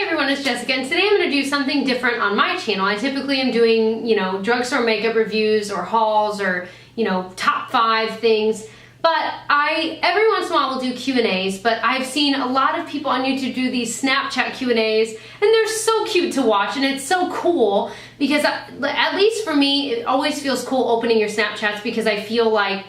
Hey everyone, it's Jessica, and today I'm going to do something different on my channel. I typically am doing, drugstore makeup reviews or hauls or, top 5 things. But every once in a while will do Q&As, but I've seen a lot of people on YouTube do these Snapchat Q&As, and they're so cute to watch, and it's so cool because, at least for me, it always feels cool opening your Snapchats because I feel like,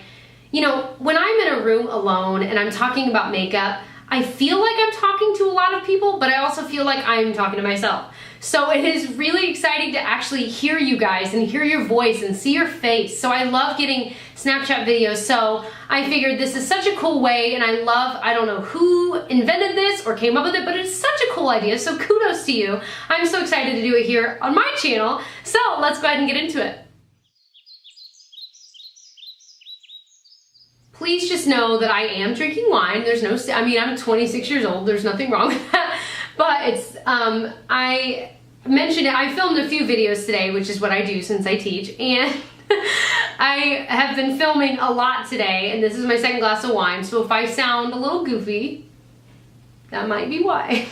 when I'm in a room alone and I'm talking about makeup, I feel like I'm talking to a lot of people, but I also feel like I'm talking to myself. So it is really exciting to actually hear you guys and hear your voice and see your face. So I love getting Snapchat videos. So I figured this is such a cool way, and I don't know who invented this or came up with it, but it's such a cool idea. So kudos to you. I'm so excited to do it here on my channel. So let's go ahead and get into it. Please just know that I am drinking wine. There's no, I'm 26 years old. There's nothing wrong with that. But it's, I mentioned it, I filmed a few videos today, which is what I do since I teach. And I have been filming a lot today, and this is my second glass of wine. So if I sound a little goofy, that might be why.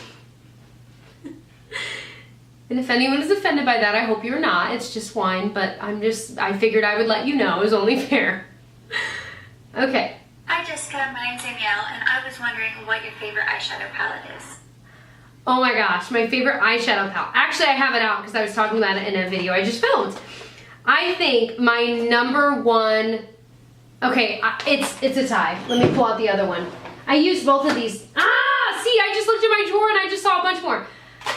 And if anyone is offended by that, I hope you're not. It's just wine, but I figured I would let you know. It was only fair. Okay. Hi Jessica, my name's Danielle, and I was wondering what your favorite eyeshadow palette is. Oh my gosh, my favorite eyeshadow palette. Actually, I have it out because I was talking about it in a video I just filmed. I think my number one, okay, it's a tie. Let me pull out the other one. I use both of these. See, I just looked in my drawer and I just saw a bunch more.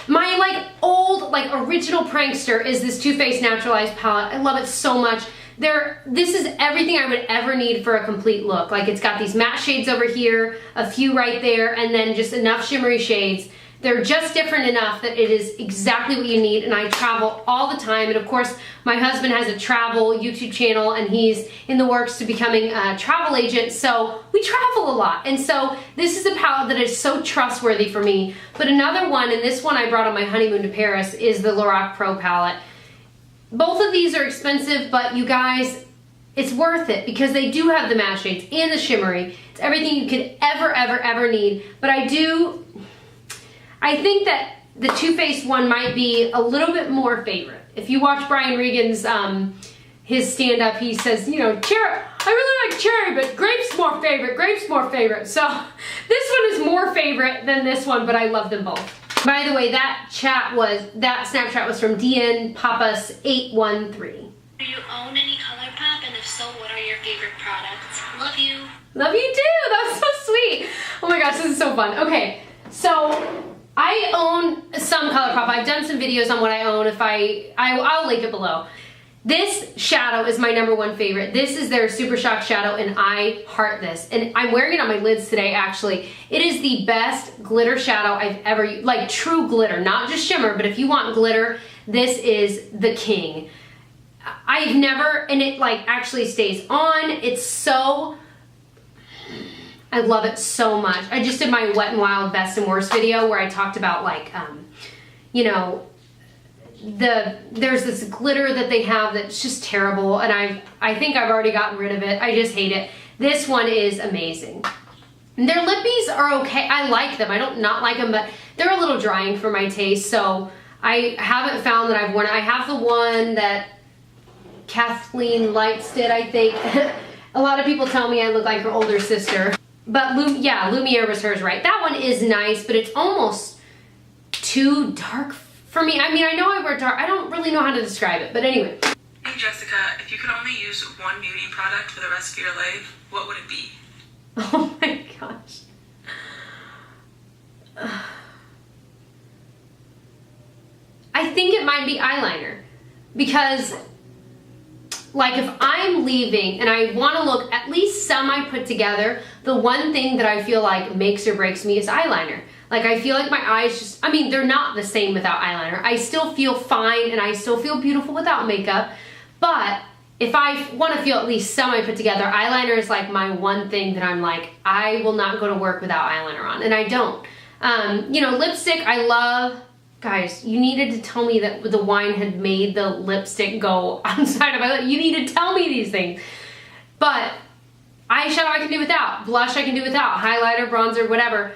My old original prankster is this Too Faced Naturalized palette. I love it so much. This is everything I would ever need for a complete look. It's got these matte shades over here, a few right there, and then just enough shimmery shades. They're just different enough that it is exactly what you need, and I travel all the time. And of course, my husband has a travel YouTube channel, and he's in the works to becoming a travel agent, so we travel a lot. And so this is a palette that is so trustworthy for me. But another one, and this one I brought on my honeymoon to Paris, is the Lorac Pro palette. Both of these are expensive, but you guys, it's worth it because they do have the matte shades and the shimmery. It's everything you could ever need. But I think that the Too Faced one might be a little bit more favorite. If you watch Brian Regan's, his stand-up, he says, cherry, I really like cherry, but grape's more favorite. So this one is more favorite than this one, but I love them both. By the way, that Snapchat was from DN Papas 813. Do you own any ColourPop, and if so, what are your favorite products? Love you. Love you too. That was so sweet. Oh my gosh, this is so fun. Okay, so I own some ColourPop. I've done some videos on what I own. I'll link it below. This shadow is my number one favorite. This is their Super Shock shadow, and I heart this. And I'm wearing it on my lids today, actually. It is the best glitter shadow I've ever used. True glitter, not just shimmer, but if you want glitter, this is the king. I've never, and it actually stays on. It's so, I love it so much. I just did my Wet n Wild Best and Worst video where I talked about there's this glitter that they have that's just terrible, and I think I've already gotten rid of it. I just hate it. This one is amazing. And their lippies are okay. I like them. I don't not like them, but they're a little drying for my taste, so I haven't found that I've worn it. I have the one that Kathleen Lights did, I think. A lot of people tell me I look like her older sister. But Lumiere was hers, right? That one is nice, but it's almost too dark for me. I know I wear dark. I don't really know how to describe it, but anyway. Hey Jessica, if you could only use one beauty product for the rest of your life, what would it be? Oh my gosh. I think it might be eyeliner. Because, if I'm leaving and I want to look at least semi put together, the one thing that I feel like makes or breaks me is eyeliner. I feel like my eyes just, they're not the same without eyeliner. I still feel fine and I still feel beautiful without makeup. But if I want to feel at least semi put together, eyeliner is my one thing that I'm I will not go to work without eyeliner on. And I don't. Lipstick, I love. Guys, you needed to tell me that the wine had made the lipstick go outside of my lip. You need to tell me these things. But eyeshadow I can do without. Blush I can do without. Highlighter, bronzer, whatever.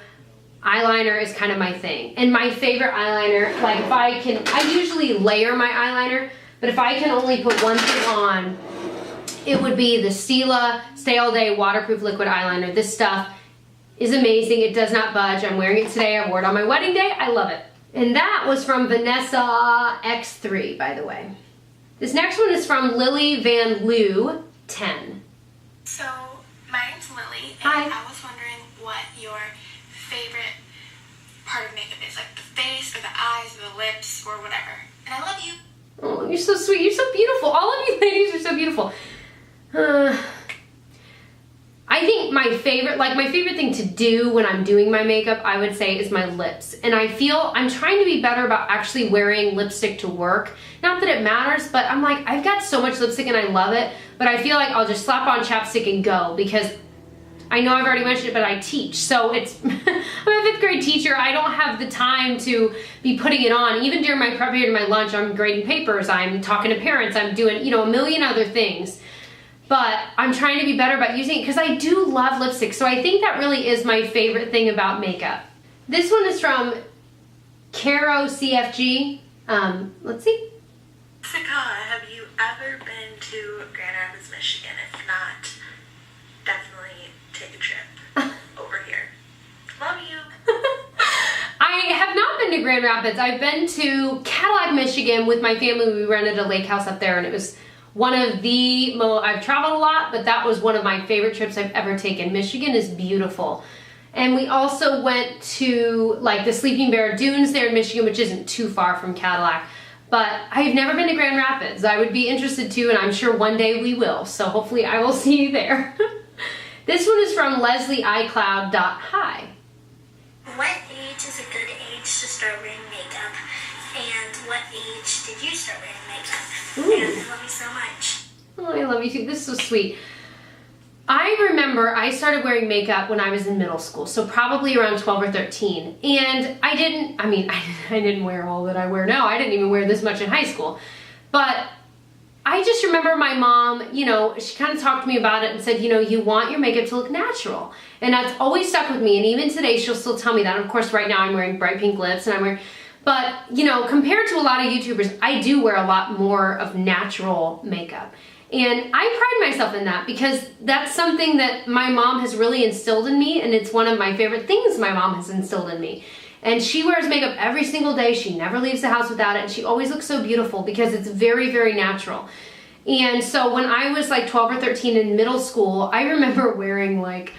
eyeliner is kind of my thing. And my favorite eyeliner, like if I can, I usually layer my eyeliner, but if I can only put one thing on, it would be the Stila Stay All Day Waterproof Liquid Eyeliner. This stuff is amazing. It does not budge. I'm wearing it today. I wore it on my wedding day. I love it. And that was from Vanessa X3, by the way. This next one is from Lily Van Loo 10. So, my name's Lily, and Hi. I was wondering what your favorite part of makeup is. Like the face, or the eyes, or the lips, or whatever. And I love you. Oh, you're so sweet. You're so beautiful. All of you ladies are so beautiful. I think my favorite thing to do when I'm doing my makeup, I would say, is my lips. And I feel I'm trying to be better about actually wearing lipstick to work. Not that it matters, but I'm like, I've got so much lipstick and I love it, but I feel like I'll just slap on chapstick and go, because I know I've already mentioned it, but I teach. So it's, I'm a 5th grade teacher. I don't have the time to be putting it on. Even during my prep period and my lunch, I'm grading papers, I'm talking to parents, I'm doing, you know, a million other things. But I'm trying to be better about using it because I do love lipstick. So I think that really is my favorite thing about makeup. This one is from Caro CFG. Let's see. Jessica, have you ever been to Grand Rapids, Michigan? If not, definitely take a trip over here. Love you. I have not been to Grand Rapids. I've been to Cadillac, Michigan with my family. We rented a lake house up there, and it was one of the I've traveled a lot, but that was one of my favorite trips I've ever taken. Michigan is beautiful. And we also went to like the Sleeping Bear Dunes there in Michigan, which isn't too far from Cadillac. But I've never been to Grand Rapids. I would be interested to, and I'm sure one day we will. So hopefully I will see you there. This one is from LeslieICloud.hi. What age is a good age to start wearing makeup? And what age did you start wearing makeup? Ooh. And I love you so much. Oh, I love you too. This is so sweet. I remember I started wearing makeup when I was in middle school, so probably around 12 or 13. And I didn't wear all that I wear now. I didn't even wear this much in high school. But I just remember my mom, you know, she kind of talked to me about it and said, you know, you want your makeup to look natural. And that's always stuck with me. And even today, she'll still tell me that. And of course, right now I'm wearing bright pink lips and I'm wearing, but you know, compared to a lot of YouTubers, I do wear a lot more of natural makeup. And I pride myself in that because that's something that my mom has really instilled in me, and it's one of my favorite things my mom has instilled in me. And she wears makeup every single day. She never leaves the house without it, and she always looks so beautiful because it's very, very natural. And so when I was like 12 or 13 in middle school, I remember wearing like,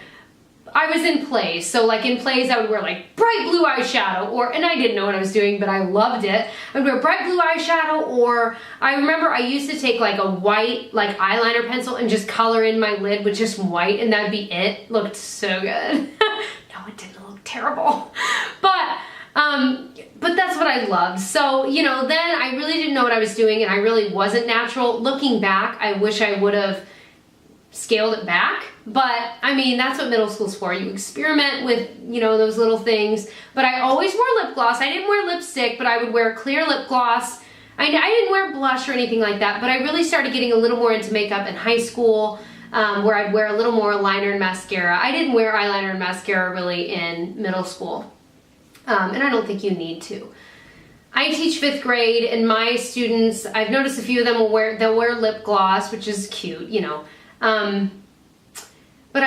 I was in plays, so like in plays I would wear like bright blue eyeshadow, and I didn't know what I was doing, but I loved it. I would wear bright blue eyeshadow, or I remember I used to take like a white like eyeliner pencil and just color in my lid with just white, and that'd be it. Looked so good. No, it didn't look terrible. But that's what I loved. So, you know, then I really didn't know what I was doing, and I really wasn't natural. Looking back, I wish I would have scaled it back, but I mean, that's what middle school's for. You experiment with, you know, those little things. But I always wore lip gloss. I didn't wear lipstick, but I would wear clear lip gloss. I didn't wear blush or anything like that, but I really started getting a little more into makeup in high school, where I'd wear a little more liner and mascara. I didn't wear eyeliner and mascara really in middle school, and I don't think you need to. I teach 5th grade, and my students, I've noticed a few of them they'll wear lip gloss, which is cute, you know. But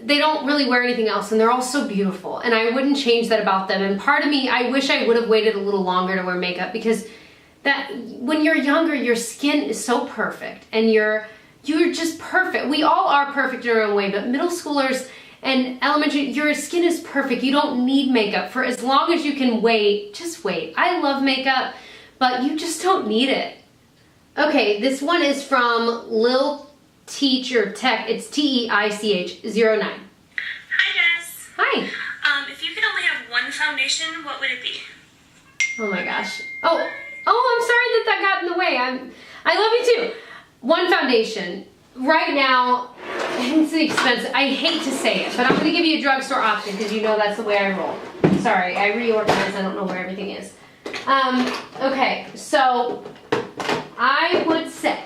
they don't really wear anything else, and they're all so beautiful, and I wouldn't change that about them. And part of me, I wish I would have waited a little longer to wear makeup, because that when you're younger, your skin is so perfect, and you're just perfect. We all are perfect in our own way, but middle schoolers and elementary, your skin is perfect. You don't need makeup. For as long as you can wait, just wait. I love makeup, but you just don't need it. Okay, this one is from Lil Teacher Tech. It's TEICH09. Hi, Jess. Hi. If you could only have one foundation, what would it be? Oh my gosh. Oh, I'm sorry that got in the way. I love you too. One foundation. Right now, it's expensive. I hate to say it, but I'm going to give you a drugstore option because you know that's the way I roll. Sorry, I reorganized. I don't know where everything is. Okay, so I would say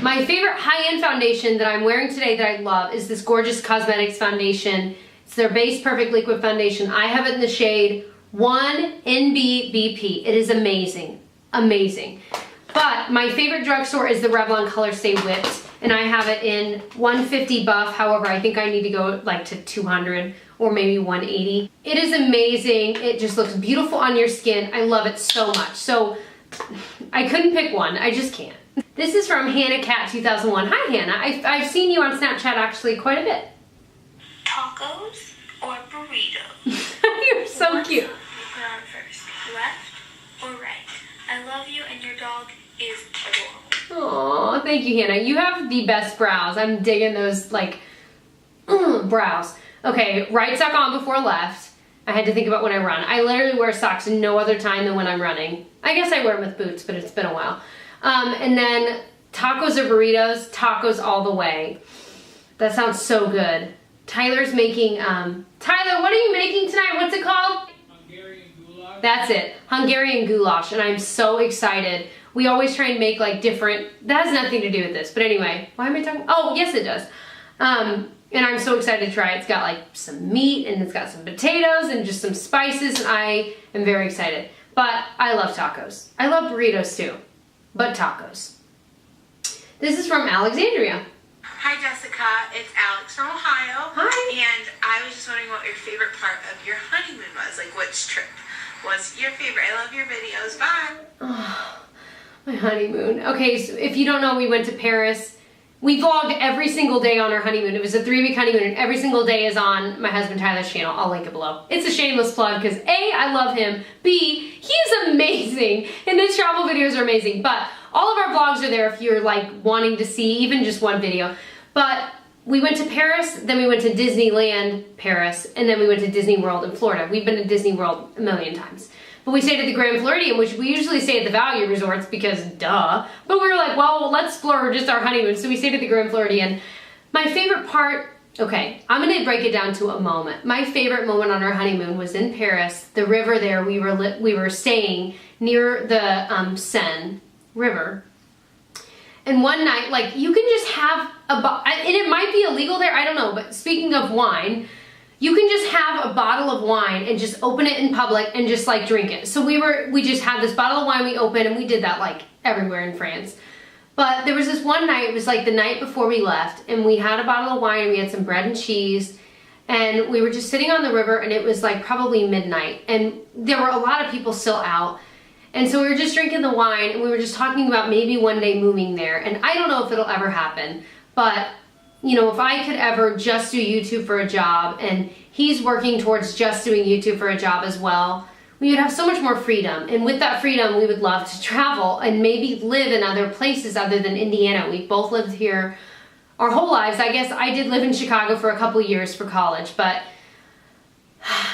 my favorite high-end foundation that I'm wearing today that I love is this Gorgeous Cosmetics foundation. It's their Base Perfect Liquid Foundation. I have it in the shade 1NBBP. It is amazing, amazing. But my favorite drugstore is the Revlon Color Stay Whipped, and I have it in 150 buff. However, I think I need to go like to 200 or maybe 180. It is amazing. It just looks beautiful on your skin. I love it so much. So I couldn't pick one. I just can't. This is from Hannah Cat 2001. Hi Hannah. I've seen you on Snapchat actually quite a bit. Tacos or burritos? You're so What cute. side you put on first, left or right? I love you and your dog is adorable. Aw, thank you, Hannah. You have the best brows. I'm digging those, like, brows. Okay, right sock on before left. I had to think about when I run. I literally wear socks no other time than when I'm running. I guess I wear them with boots, but it's been a while. And then tacos or burritos, tacos all the way. That sounds so good. Tyler's making, Tyler, what are you making tonight? What's it called? Hungarian goulash. That's it, Hungarian goulash, and I'm so excited. We always try and make like different, that has nothing to do with this, but anyway, why am I talking? Oh, yes it does. And I'm so excited to try it. It's got like some meat and it's got some potatoes and just some spices, and I am very excited. But I love tacos. I love burritos too, but tacos. This is from Alexandria. Hi Jessica, it's Alex from Ohio. Hi. And I was just wondering what your favorite part of your honeymoon was. Like which trip was your favorite? I love your videos. Bye. Oh, my honeymoon. Okay, so if you don't know, we went to Paris. We vlogged every single day on our honeymoon. It was a 3-week honeymoon, and every single day is on my husband Tyler's channel. I'll link it below. It's a shameless plug because A, I love him. B, he's amazing, and his travel videos are amazing. But all of our vlogs are there if you're like wanting to see even just one video. But we went to Paris, then we went to Disneyland Paris, and then we went to Disney World in Florida. We've been to Disney World a million times. But we stayed at the Grand Floridian, which we usually stay at the value resorts because duh. But we were like, well, let's splurge, just our honeymoon. So we stayed at the Grand Floridian. My favorite part, okay, I'm gonna break it down to a moment. My favorite moment on our honeymoon was in Paris. The river there, we were staying near the Seine River. And one night, like, you can just have and it might be illegal there, I don't know, but speaking of wine, you can just have a bottle of wine and just open it in public and just like drink it. So we just had this bottle of wine we opened, and we did that like everywhere in France. But there was this one night, it was like the night before we left, and we had a bottle of wine and we had some bread and cheese, and we were just sitting on the river, and it was like probably midnight, and there were a lot of people still out. And so we were just drinking the wine, and we were just talking about maybe one day moving there. And I don't know if it'll ever happen, but you know, if I could ever just do YouTube for a job, and he's working towards just doing YouTube for a job as well, we would have so much more freedom. And with that freedom, we would love to travel and maybe live in other places other than Indiana. We've both lived here our whole lives. I guess I did live in Chicago for a couple years for college, but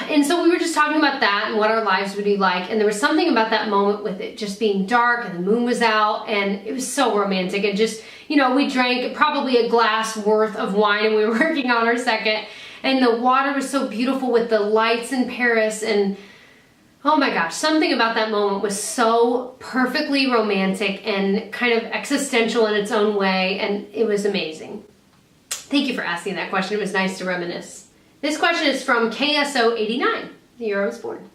and so we were just talking about that and what our lives would be like, and there was something about that moment with it just being dark and the moon was out, and it was so romantic. And just, you know, we drank probably a glass worth of wine, and we were working on our second, and the water was so beautiful with the lights in Paris, and oh my gosh, something about that moment was so perfectly romantic and kind of existential in its own way, and it was amazing. Thank you for asking that question. It was nice to reminisce. This question is from KSO89, the year I was born.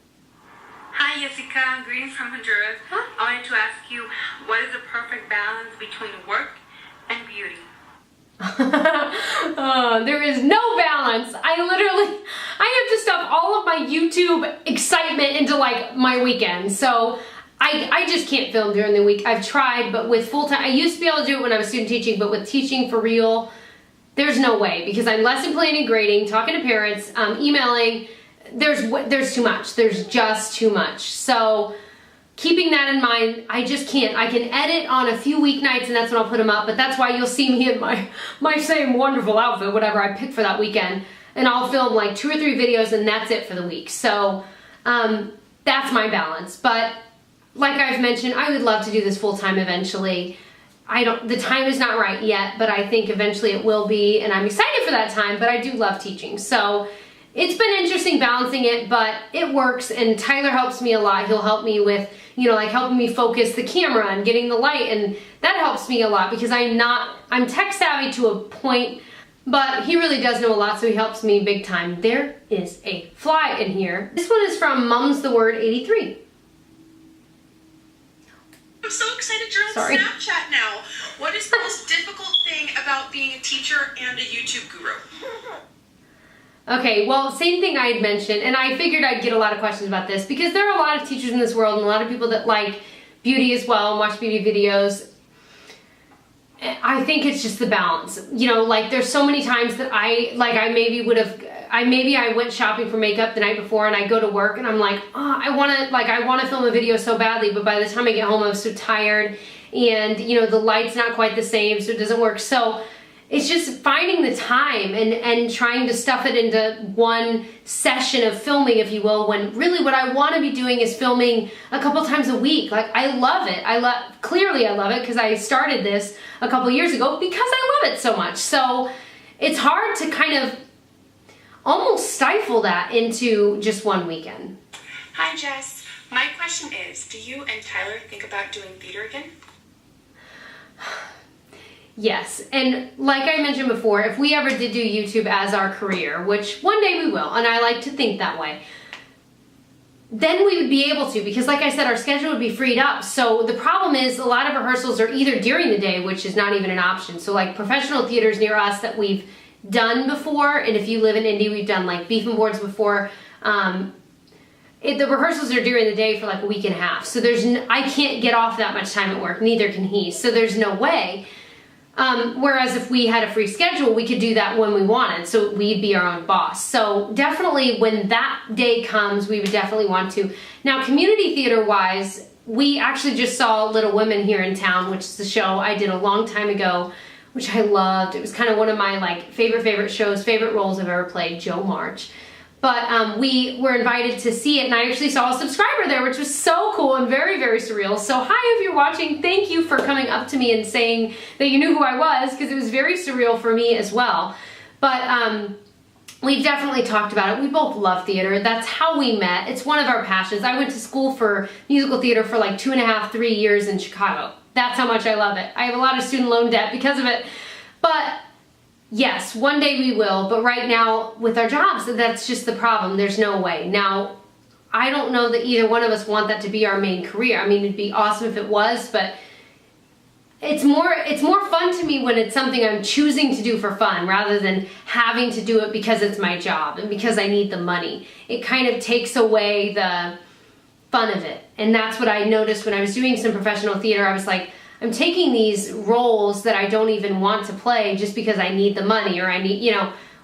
Hi Jessica, greetings from Honduras. Hi. I wanted to ask you, what is the perfect balance between work and beauty? There is no balance. I have to stuff all of my YouTube excitement into like my weekend. So I just can't film during the week. I've tried, but with full-time, I used to be able to do it when I was student teaching, but with teaching for real, there's no way, because I'm lesson planning, grading, talking to parents, emailing. There's too much. There's just too much. So keeping that in mind, I just can't. I can edit on a few weeknights, and that's when I'll put them up, but that's why you'll see me in my same wonderful outfit, whatever I pick for that weekend, and I'll film like 2 or 3 videos, and that's it for the week. So that's my balance. But like I've mentioned, I would love to do this full-time eventually. The time is not right yet, but I think eventually it will be, and I'm excited for that time, but I do love teaching. So it's been interesting balancing it, but it works, and Tyler helps me a lot. He'll help me with, you know, like helping me focus the camera and getting the light, and that helps me a lot because I'm tech savvy to a point. but he really does know a lot, so he helps me big time. There is a fly in here. This one is from Mums the Word 83. I'm so excited you're on Sorry. Snapchat now. What is the most difficult thing about being a teacher and a YouTube guru? Okay, well, same thing I had mentioned, and I figured I'd get a lot of questions about this because there are a lot of teachers in this world and a lot of people that like beauty as well and watch beauty videos. I think it's just the balance. You know, like there's so many times that I went shopping for makeup the night before and I go to work and I'm like, oh, I want to film a video so badly, but by the time I get home I'm so tired and you know the light's not quite the same, so it doesn't work. So it's just finding the time and trying to stuff it into one session of filming, if you will, when really what I want to be doing is filming a couple times a week. Like, I love it. Clearly I love it because I started this a couple years ago because I love it so much. So it's hard to kind of almost stifle that into just one weekend. Hi Jess, my question is, do you and Tyler think about doing theater again? Yes, and like I mentioned before, if we ever did do YouTube as our career, which one day we will, and I like to think that way, then we would be able to, because like I said, our schedule would be freed up. So the problem is a lot of rehearsals are either during the day, which is not even an option. So like professional theaters near us that we've done before, and if you live in Indy, we've done like Beef and Boards before, the rehearsals are during the day for like a week and a half. So I can't get off that much time at work, neither can he. So there's no way. Whereas if we had a free schedule, we could do that when we wanted, so we'd be our own boss. So definitely when that day comes, we would definitely want to. Now, community theater wise, we actually just saw Little Women here in town, which is a show I did a long time ago, which I loved. It was kind of one of my like favorite shows, favorite roles I've ever played, Joe March. But we were invited to see it, and I actually saw a subscriber there, which was so cool and very surreal. So hi, if you're watching, thank you for coming up to me and saying that you knew who I was, because it was very surreal for me as well. But we've definitely talked about it. We both love theater. That's how we met. It's one of our passions. I went to school for musical theater for like 2.5, 3 years in Chicago. That's how much I love it. I have a lot of student loan debt because of it. But yes, one day we will, but right now with our jobs, that's just the problem. There's no way. Now, I don't know that either one of us want that to be our main career. I mean, it'd be awesome if it was, but it's more fun to me when it's something I'm choosing to do for fun rather than having to do it because it's my job and because I need the money. It kind of takes away the fun of it. And that's what I noticed when I was doing some professional theater. I was like, I'm taking these roles that I don't even want to play just because I need the money or I need,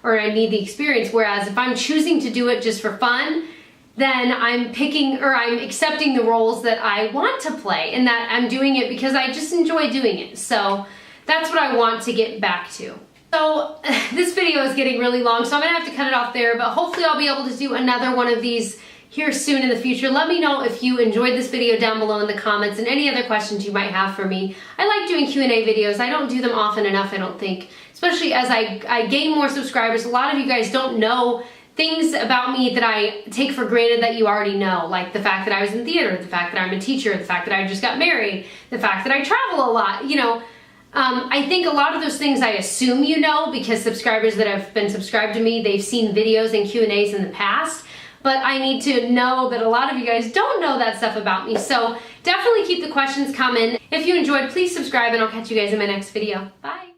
or I need the experience. Whereas if I'm choosing to do it just for fun, then I'm accepting the roles that I want to play and that I'm doing it because I just enjoy doing it. So that's what I want to get back to. So this video is getting really long, so I'm gonna have to cut it off there, but hopefully I'll be able to do another one of these here soon in the future. Let me know if you enjoyed this video down below in the comments and any other questions you might have for me. I like doing Q&A videos. I don't do them often enough, I don't think, especially as I gain more subscribers. A lot of you guys don't know things about me that I take for granted that you already know, like the fact that I was in theater, the fact that I'm a teacher, the fact that I just got married, the fact that I travel a lot, I think a lot of those things I assume you know because subscribers that have been subscribed to me, they've seen videos and Q&As in the past. But I need to know that a lot of you guys don't know that stuff about me. So definitely keep the questions coming. If you enjoyed, please subscribe and I'll catch you guys in my next video. Bye.